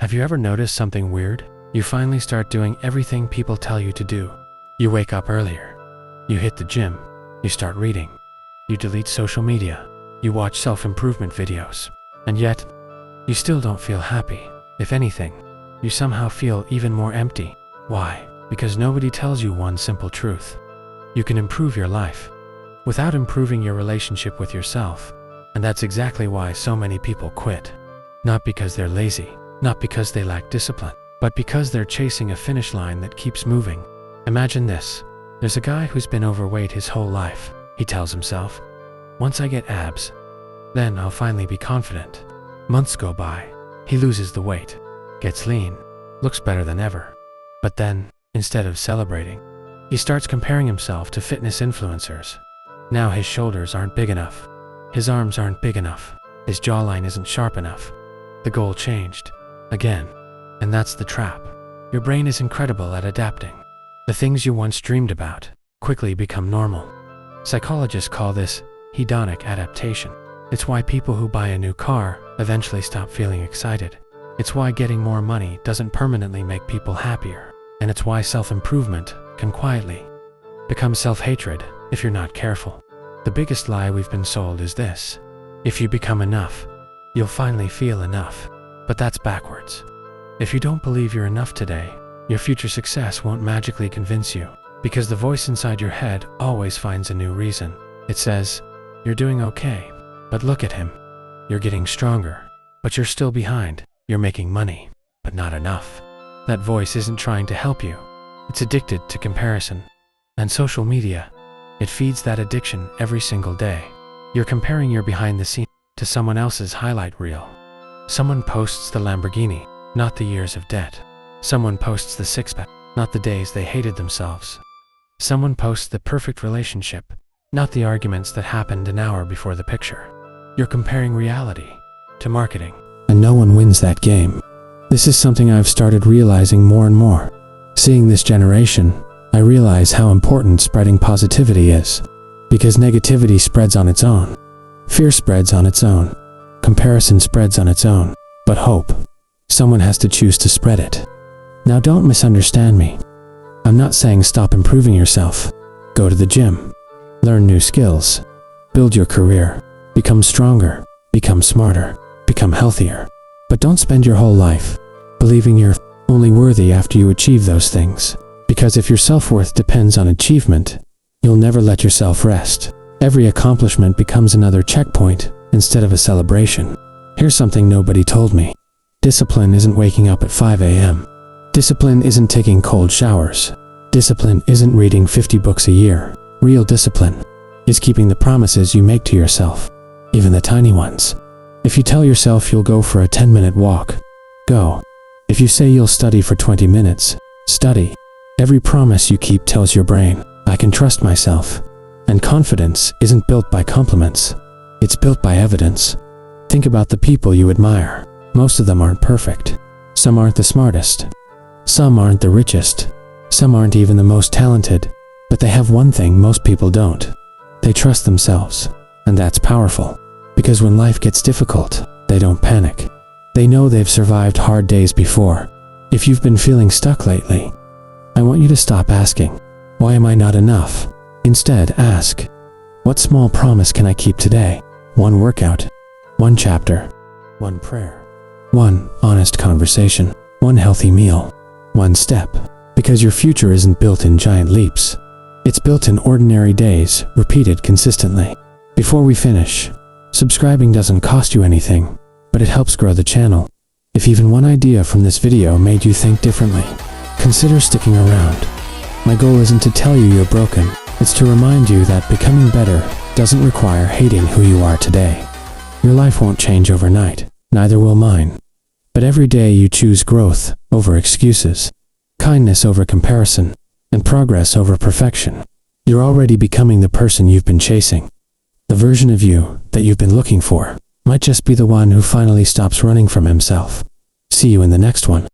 Have you ever noticed something weird? You finally start doing everything people tell you to do. You wake up earlier. You hit the gym. You start reading. You delete social media. You watch self-improvement videos. And yet, you still don't feel happy. If anything, you somehow feel even more empty. Why? Because nobody tells you one simple truth. You can improve your life without improving your relationship with yourself. And that's exactly why so many people quit. Not because they're lazy, not because they lack discipline, but because they're chasing a finish line that keeps moving. Imagine this. There's a guy who's been overweight his whole life. He tells himself, once I get abs, then I'll finally be confident. Months go by. He loses the weight, gets lean, looks better than ever. But then, instead of celebrating, he starts comparing himself to fitness influencers. Now his shoulders aren't big enough. His arms aren't big enough. His jawline isn't sharp enough. The goal changed. Again. And that's the trap. Your brain is incredible at adapting. The things you once dreamed about quickly become normal. Psychologists call this hedonic adaptation. It's why people who buy a new car eventually stop feeling excited. It's why getting more money doesn't permanently make people happier. And it's why self-improvement can quietly become self-hatred if you're not careful. The biggest lie we've been sold is this. If you become enough, you'll finally feel enough. But that's backwards. If you don't believe you're enough today, your future success won't magically convince you, because the voice inside your head always finds a new reason. It says, you're doing okay, but look at him. You're getting stronger, but you're still behind. You're making money, but not enough. That voice isn't trying to help you. It's addicted to comparison. And social media, it feeds that addiction every single day. You're comparing your behind the scenes to someone else's highlight reel. Someone posts the Lamborghini, not the years of debt. Someone posts the six-pack, not the days they hated themselves. Someone posts the perfect relationship, not the arguments that happened an hour before the picture. You're comparing reality to marketing, and no one wins that game. This is something I've started realizing more and more. Seeing this generation, I realize how important spreading positivity is. Because negativity spreads on its own. Fear spreads on its own. Comparison spreads on its own. But hope, someone has to choose to spread it. Now don't misunderstand me. I'm not saying stop improving yourself. Go to the gym. Learn new skills. Build your career. Become stronger. Become smarter. Become healthier. But don't spend your whole life believing you're only worthy after you achieve those things. Because if your self-worth depends on achievement, you'll never let yourself rest. Every accomplishment becomes another checkpoint instead of a celebration. Here's something nobody told me. Discipline isn't waking up at 5 a.m. Discipline isn't taking cold showers. Discipline isn't reading 50 books a year. Real discipline is keeping the promises you make to yourself, even the tiny ones. If you tell yourself you'll go for a 10-minute walk, go. If you say you'll study for 20 minutes, study. Every promise you keep tells your brain, I can trust myself. And confidence isn't built by compliments. It's built by evidence. Think about the people you admire. Most of them aren't perfect. Some aren't the smartest. Some aren't the richest. Some aren't even the most talented. But they have one thing most people don't. They trust themselves. And that's powerful. Because when life gets difficult, they don't panic. They know they've survived hard days before. If you've been feeling stuck lately, I want you to stop asking, why am I not enough? Instead, ask, what small promise can I keep today? One workout, one chapter, one prayer, one honest conversation, one healthy meal, one step. Because your future isn't built in giant leaps. It's built in ordinary days, repeated consistently. Before we finish, subscribing doesn't cost you anything, but it helps grow the channel. If even one idea from this video made you think differently, consider sticking around. My goal isn't to tell you you're broken. It's to remind you that becoming better doesn't require hating who you are today. Your life won't change overnight, neither will mine. But every day you choose growth over excuses, kindness over comparison, and progress over perfection. You're already becoming the person you've been chasing. The version of you that you've been looking for might just be the one who finally stops running from himself. See you in the next one.